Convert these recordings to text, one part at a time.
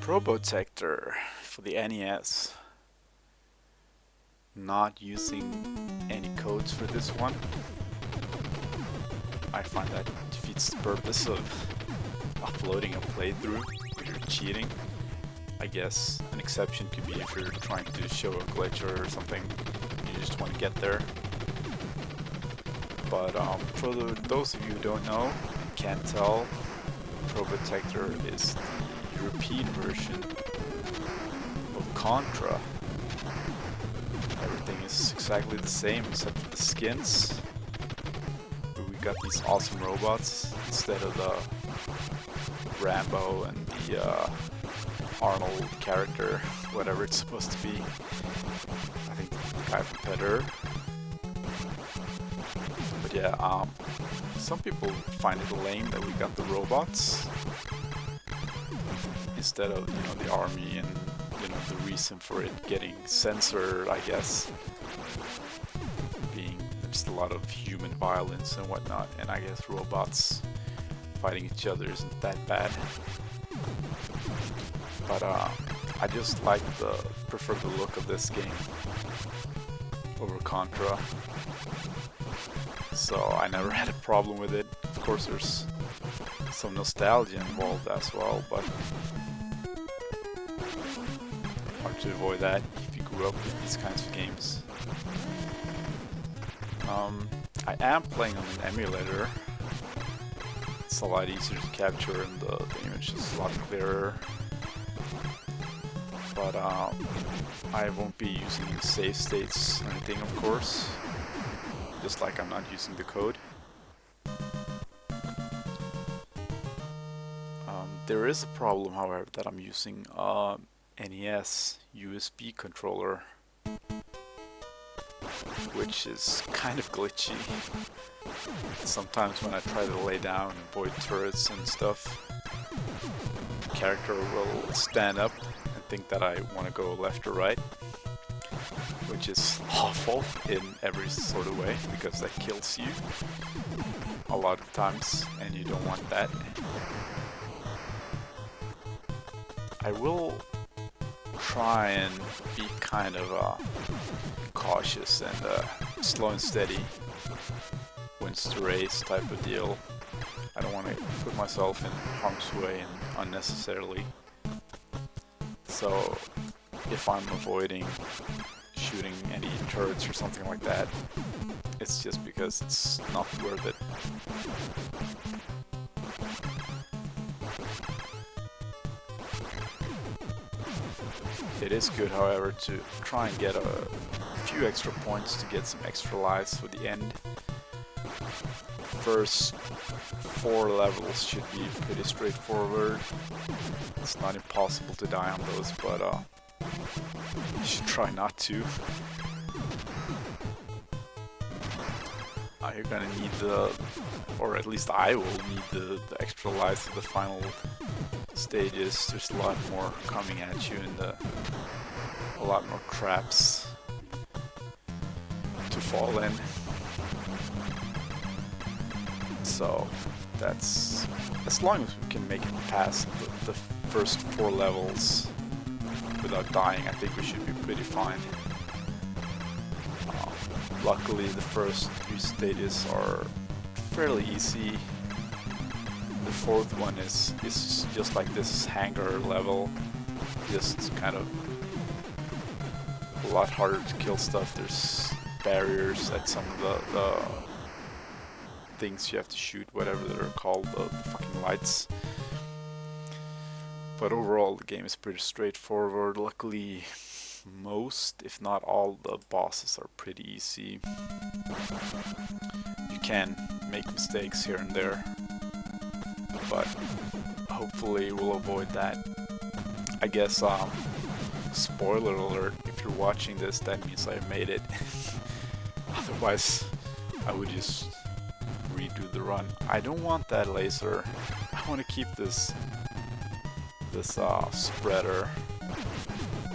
Probotector for the NES. Not using any codes for this one. I find that defeats the purpose of uploading a playthrough if you're cheating. I guess an exception could be if you're trying to show a glitch or something, you just want to get there. But for those of you who don't know, can't tell, Probotector is the European version of Contra. Everything is exactly the same except for the skins. But we got these awesome robots instead of the Rambo and the Arnold character, whatever it's supposed to be. I think the guy from Better. But yeah, some people find it lame that we got the robots instead of, you know, the army, and you know, the reason for it getting censored, I guess, being just a lot of human violence and whatnot, and I guess robots fighting each other isn't that bad. But I just prefer the look of this game over Contra, so I never had a problem with it. Of course, there's some nostalgia involved as well, but hard to avoid that if you grew up with these kinds of games. I am playing on an emulator. It's a lot easier to capture and the image is a lot clearer. But I won't be using save states or anything, of course. Just like I'm not using the code. There is a problem, however, that I'm using NES USB controller, which is kind of glitchy. Sometimes when I try to lay down and avoid turrets and stuff, the character will stand up and think that I want to go left or right, which is awful in every sort of way, because that kills you a lot of times and you don't want that. I will try and be kind of cautious and slow and steady wins the race type of deal. I don't want to put myself in harm's way and unnecessarily. So if I'm avoiding shooting any turrets or something like that, it's just because it's not worth it. It is good, however, to try and get a few extra points to get some extra lives for the end. First 4 levels should be pretty straightforward. It's not impossible to die on those, but you should try not to. You're gonna need or at least I will need the extra lives for the final stages. There's a lot more coming at you and a lot more traps to fall in. So that's, as long as we can make it past the first 4 levels without dying, I think we should be pretty fine. Luckily the first 3 stages are fairly easy. The 4th one is just like this hangar level, just kind of a lot harder to kill stuff. There's barriers at some of the things you have to shoot, whatever they're called, the fucking lights. But overall the game is pretty straightforward. Luckily most, if not all, the bosses are pretty easy. You can make mistakes here and there, but hopefully we'll avoid that. I guess, spoiler alert, if you're watching this, that means I made it. Otherwise, I would just redo the run. I don't want that laser. I want to keep this spreader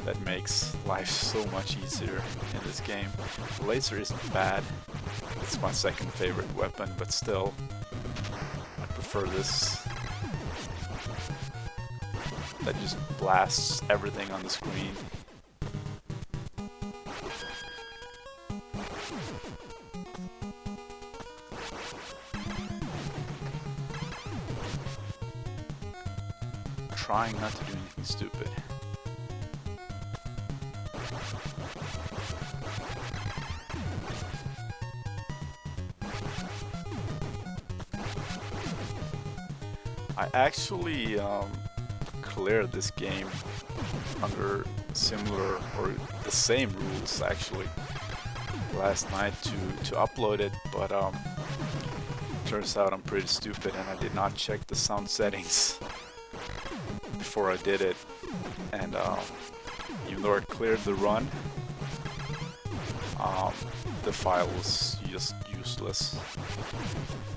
that makes life so much easier in this game. The laser isn't bad. It's my second favorite weapon, but still, I prefer this. that just blasts everything on the screen. Trying not to do anything stupid. I actually cleared this game under similar or the same rules actually last night to upload it, but turns out I'm pretty stupid and I did not check the sound settings before I did it, and even though I cleared the run, the file was just useless,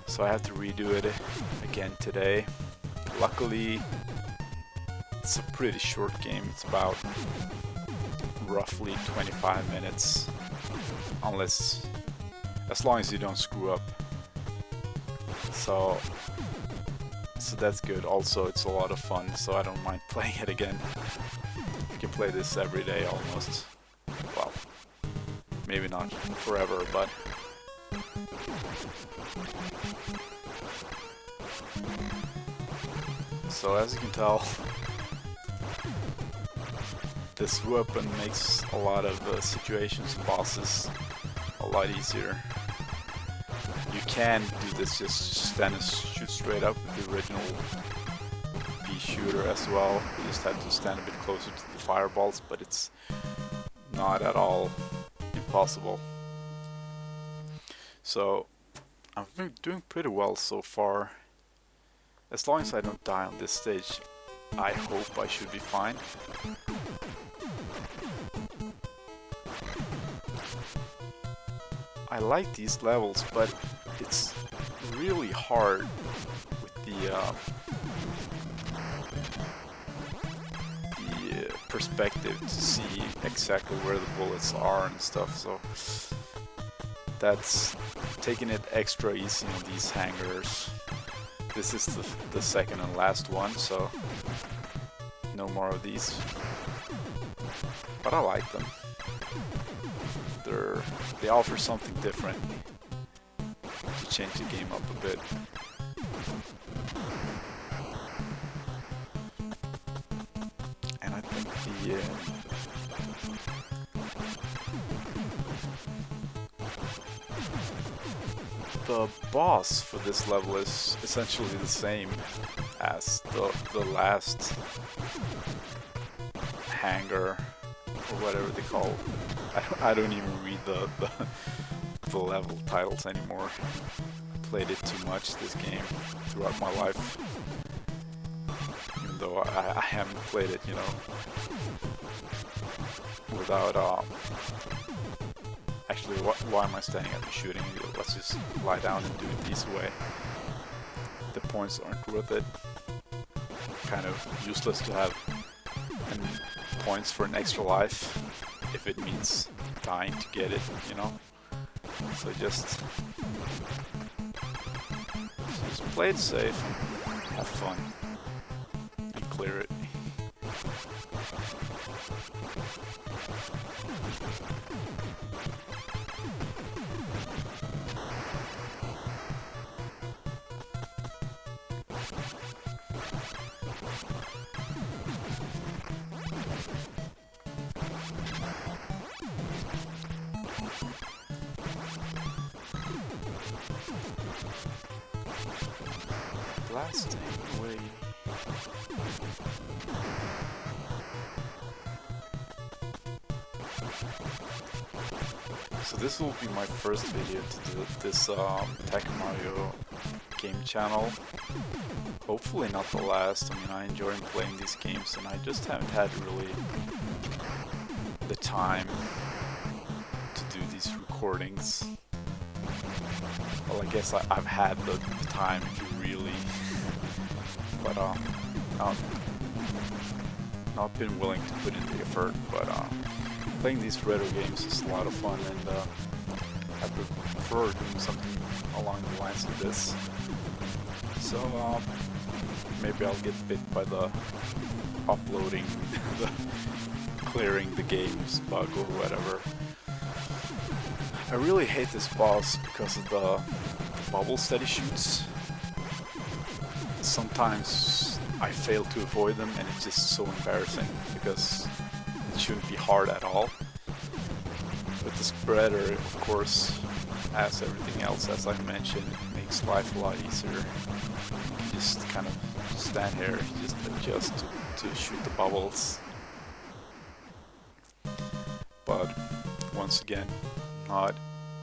so I have to redo it again today. Luckily it's a pretty short game, it's about roughly 25 minutes, as long as you don't screw up, so that's good. Also, it's a lot of fun, so I don't mind playing it again. You can play this every day almost. Well, maybe not forever, but so as you can tell, this weapon makes a lot of situations and bosses a lot easier. You can do this, just stand and shoot straight up with the original pea shooter as well. You just have to stand a bit closer to the fireballs, but it's not at all impossible. So I'm doing pretty well so far. As long as I don't die on this stage, I hope I should be fine. I like these levels, but it's really hard with the perspective to see exactly where the bullets are and stuff, so that's taking it extra easy on these hangars. This is the second and last one, so no more of these, but I like them. They offer something different to change the game up a bit. And I think the boss for this level is essentially the same as the last hangar, or whatever they call it. I don't even read the level titles anymore. I played it too much, this game, throughout my life. Even though I haven't played it, you know, without actually, why am I standing up and shooting? Let's just lie down and do it this way. The points aren't worth it. Kind of useless to have points for an extra life if it means dying to get it, you know? So just play it safe, have fun, and clear it. Blasting away. So this will be my first video to do this TKMR game channel. Hopefully not the last. I mean, I enjoy playing these games and I just haven't had really the time to do these recordings. Well, I guess I've had the time if you really, but not been willing to put in the effort. But playing these retro games is a lot of fun, and I prefer doing something along the lines of this. So maybe I'll get bit by the uploading, the clearing the game's bug or whatever. I really hate this boss because of the bubbles that he shoots. Sometimes I fail to avoid them and it's just so embarrassing because it shouldn't be hard at all. But the spreader, of course, as everything else, as I mentioned, makes life a lot easier. You can just kind of stand here, just adjust to shoot the bubbles. But once again, not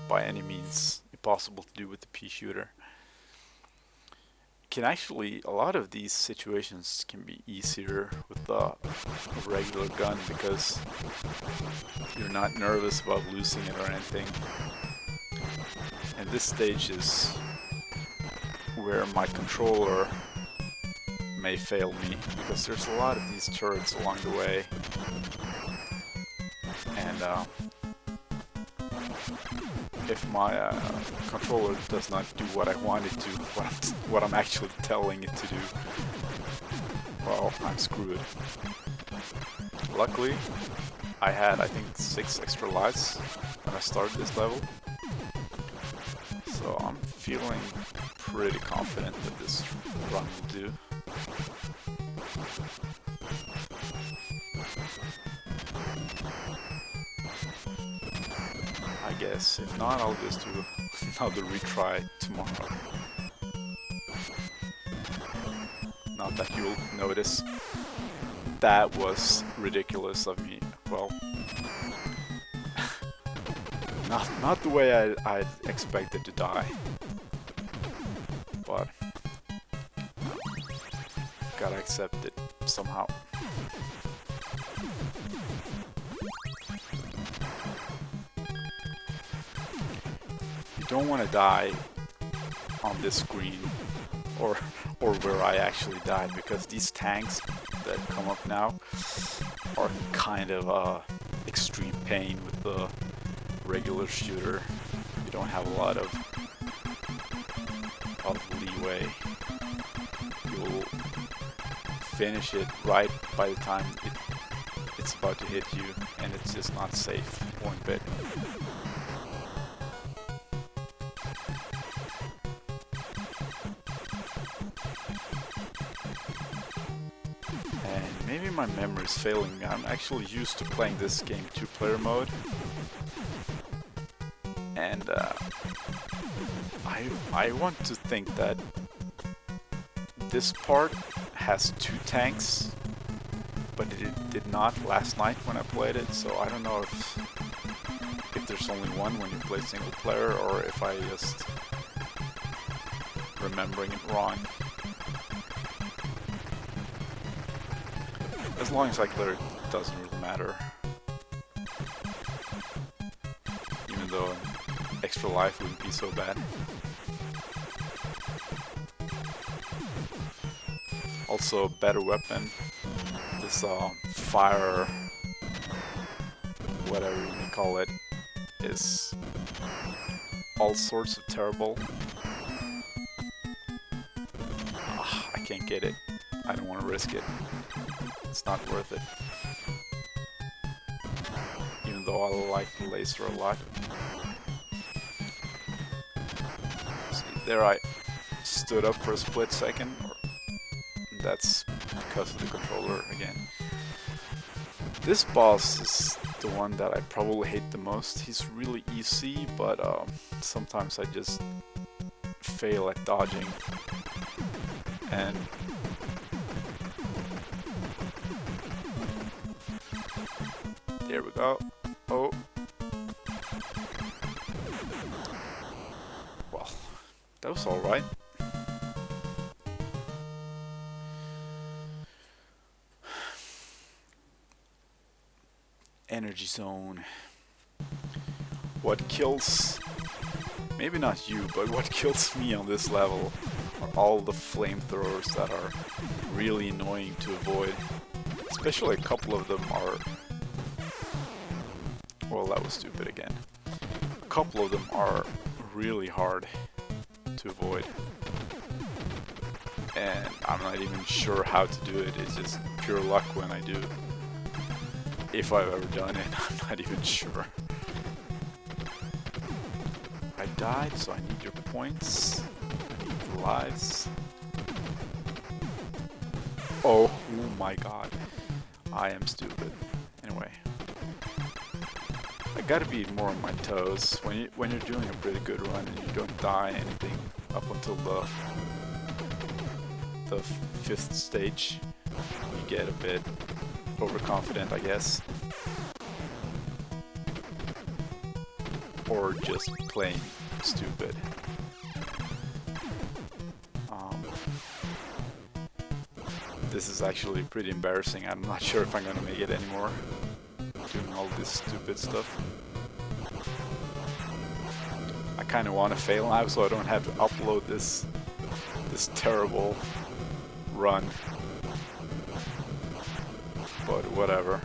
by any means impossible to do with the pea shooter. Can actually, a lot of these situations can be easier with a regular gun because you're not nervous about losing it or anything. And this stage is where my controller may fail me because there's a lot of these turrets along the way. And if my controller does not do what I want it to, what I'm actually telling it to do, well, I'm screwed. Luckily, I had, I think, 6 extra lives when I started this level, so I'm feeling pretty confident that this run will do. I guess. If not, I'll just do another retry tomorrow. Not that you'll notice. That was ridiculous of me. Well, not the way I expected to die. But gotta accept it somehow. Don't want to die on this screen or where I actually died, because these tanks that come up now are kind of extreme pain with the regular shooter. You don't have a lot of leeway. You'll finish it right by the time it's about to hit you, and it's just not safe one bit. Maybe my memory is failing me. I'm actually used to playing this game 2-player mode, and I want to think that this part has 2 tanks, but it did not last night when I played it. So I don't know if there's only one when you play single player, or if I just remembering it wrong. As long as I clear it, it doesn't really matter. Even though an extra life wouldn't be so bad. Also, a better weapon. This fire, whatever you may call it, is all sorts of terrible. I can't get it. I don't want to risk it. It's not worth it. Even though I like the laser a lot. See, there I stood up for a split second. That's because of the controller again. This boss is the one that I probably hate the most. He's really easy, but sometimes I just fail at dodging. And there we go. Oh. Well, that was alright. Energy zone. What kills, maybe not you, but what kills me on this level are all the flamethrowers that are really annoying to avoid. Especially a couple of them are... Well, that was stupid again. A couple of them are really hard to avoid. and I'm not even sure how to do it. It's just pure luck when I do. If I've ever done it, I'm not even sure. I died, so I need your points. I need the lives. Oh my god. I am stupid. Anyway. I gotta be more on my toes. When you're doing a pretty good run and you don't die anything up until the 5th stage, you get a bit overconfident, I guess. Or just plain stupid. This is actually pretty embarrassing. I'm not sure if I'm gonna make it anymore. Doing all this stupid stuff. I kind of want to fail now so I don't have to upload this terrible run. But whatever.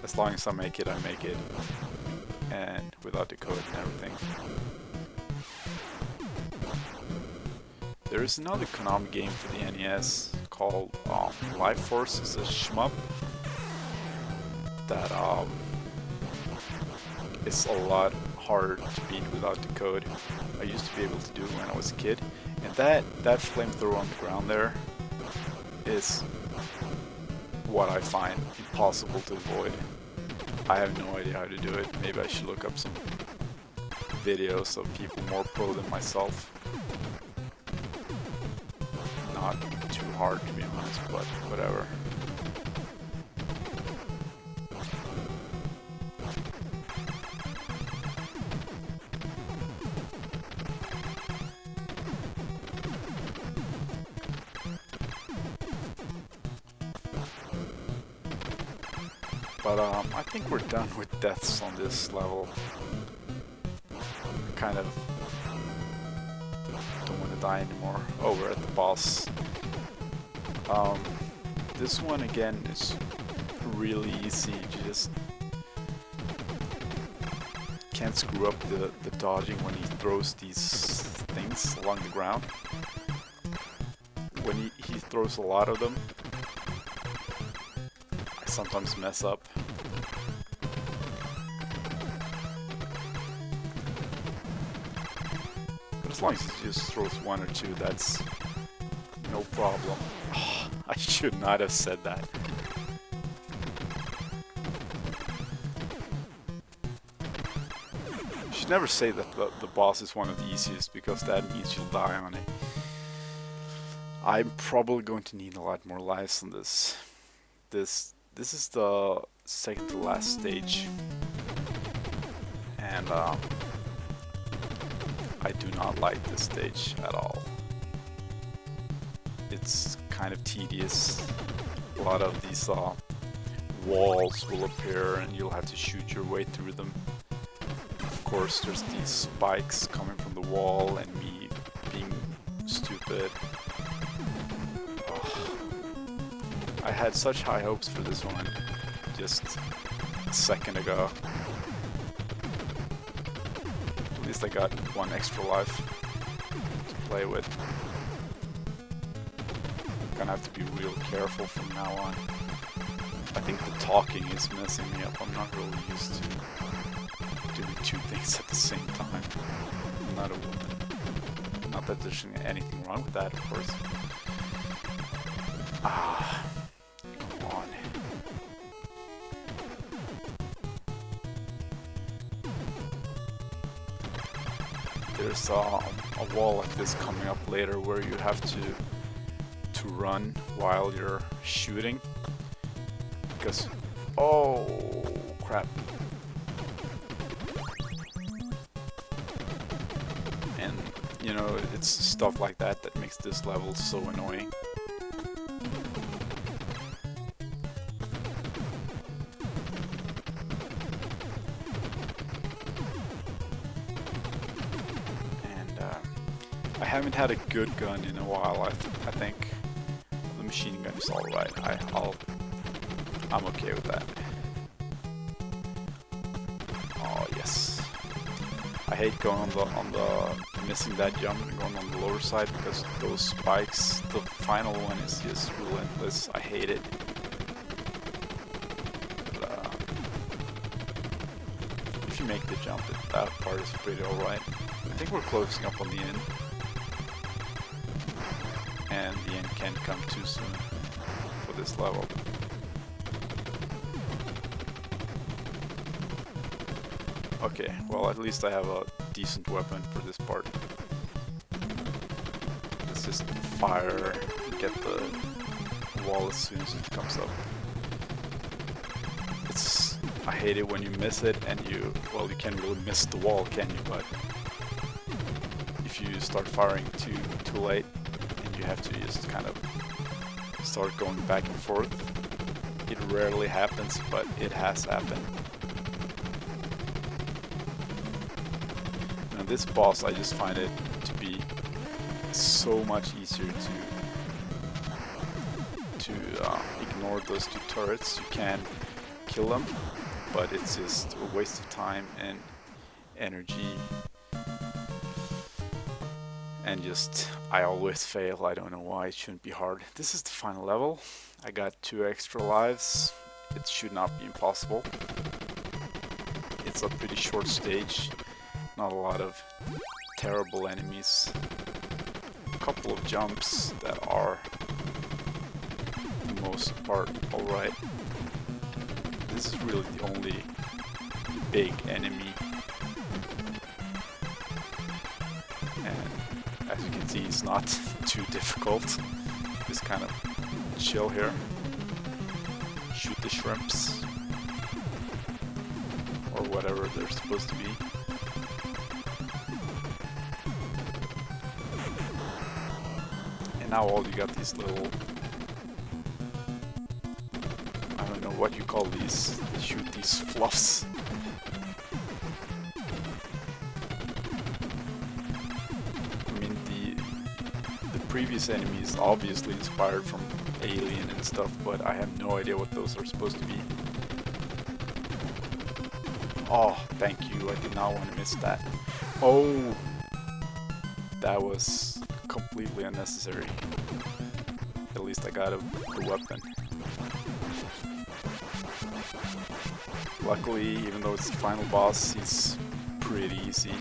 As long as I make it, I make it. And without the code and everything. There is another Konami game for the NES called Life Force. It's a shmup that is a lot harder to beat without the code. I used to be able to do it when I was a kid, and that flamethrower on the ground there is what I find impossible to avoid. I have no idea how to do it. Maybe I should look up some videos of people more pro than myself. Not too hard to be honest, but whatever. But I think we're done with deaths on this level. Kind of don't want to die anymore. Oh, we're at the boss. This one again is really easy. You just can't screw up the dodging when he throws these things along the ground. When he throws a lot of them, I sometimes mess up. But as long as he just throws one or two, that's no problem. Oh, I should not have said that. You should never say that the boss is one of the easiest, because that means you'll die on it. I'm probably going to need a lot more lives on this. This is the second to last stage, and I do not like this stage at all. It's kind of tedious. A lot of these walls will appear and you'll have to shoot your way through them. Of course, there's these spikes coming from the wall and me being stupid. I had such high hopes for this one just a second ago. At least I got one extra life to play with. Gonna have to be real careful from now on. I think the talking is messing me up. I'm not really used to doing two things at the same time. I'm not a woman. Not that there's anything wrong with that, of course. Come on. There's a wall like this coming up later where you have to run while you're shooting, because oh crap, and you know, it's stuff like that that makes this level so annoying. And I haven't had a good gun in a while. I think machine gun is alright. I'm okay with that. Oh yes. I I hate going on the missing that jump and going on the lower side because those spikes, the final one is just relentless. I hate it. But, if you make the jump, that part is pretty alright. I think we're closing up on the end. And the end can't come too soon for this level. Okay, well at least I have a decent weapon for this part. Let's just fire, get the wall as soon as it comes up. I hate it when you miss it and you can't really miss the wall, can you? But if you start firing too late and you have to just kind of start going back and forth, it rarely happens, but it has happened. This boss, I just find it to be so much easier to ignore those two turrets. You can kill them, but it's just a waste of time and energy, and just I always fail. I don't know why. It shouldn't be hard. This is the final level. I got 2 extra lives. It should not be impossible. It's a pretty short stage. Not a lot of terrible enemies. A couple of jumps that are, for the most part, alright. This is really the only big enemy. And as you can see, it's not too difficult. Just kind of chill here. Shoot the shrimps. Or whatever they're supposed to be. And now all you got these little, I don't know what you call these, they shoot these fluffs. I mean the previous enemy is obviously inspired from Alien and stuff, but I have no idea what those are supposed to be. Oh, thank you, I did not want to miss that. Oh, that was completely unnecessary. At least I got the weapon. Luckily, even though it's the final boss, he's pretty easy.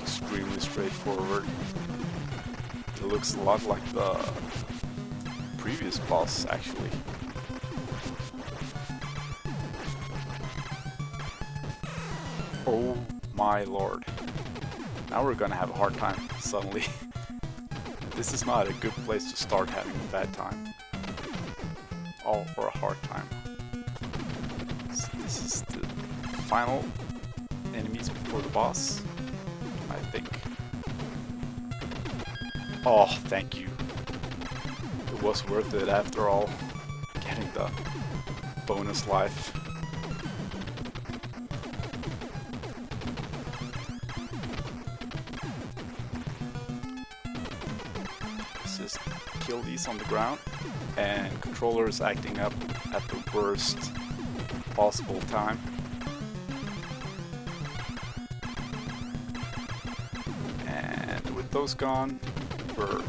Extremely straightforward. It looks a lot like the previous boss, actually. Oh my lord. Now we're gonna have a hard time, suddenly. This is not a good place to start having a bad time. Or a hard time. So this is the final enemies before the boss, I think. Oh, thank you. It was worth it after all, getting the bonus life. Just kill these on the ground, and controller is acting up at the worst possible time. And with those gone, we're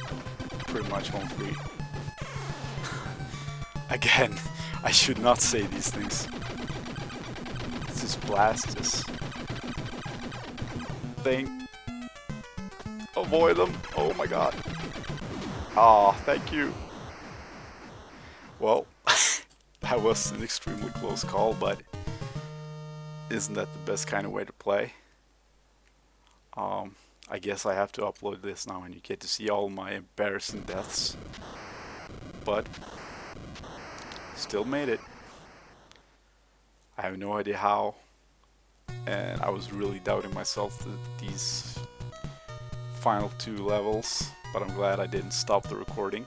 pretty much home free. Again, I should not say these things. Let's just blast this thing. Avoid them. Oh my god. Ah, thank you. Well, that was an extremely close call, but isn't that the best kind of way to play? I guess I have to upload this now and you get to see all my embarrassing deaths. But still made it. I have no idea how, and I was really doubting myself that these final 2 levels, but I'm glad I didn't stop the recording.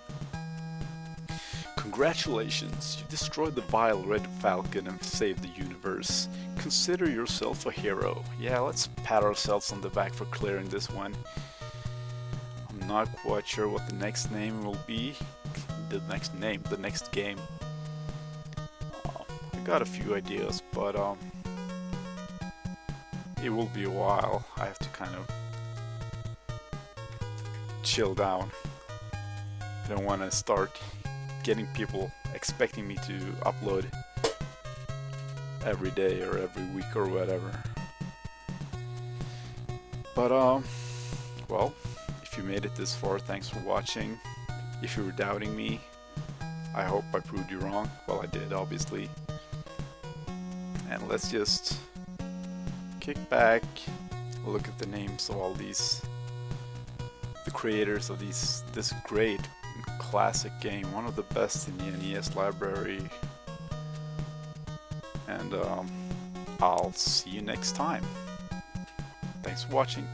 Congratulations, you destroyed the vile Red Falcon and saved the universe. Consider yourself a hero. Yeah, let's pat ourselves on the back for clearing this one. I'm not quite sure what the next name will be. The next game. I got a few ideas, but it will be a while. I have to kind of chill down. I don't want to start getting people expecting me to upload every day or every week or whatever. But well, if you made it this far, thanks for watching. If you were doubting me, I hope I proved you wrong. Well, I did, obviously. And let's just kick back, look at the names of all these, the creators of this great classic game, one of the best in the NES library. And I'll see you next time. Thanks for watching.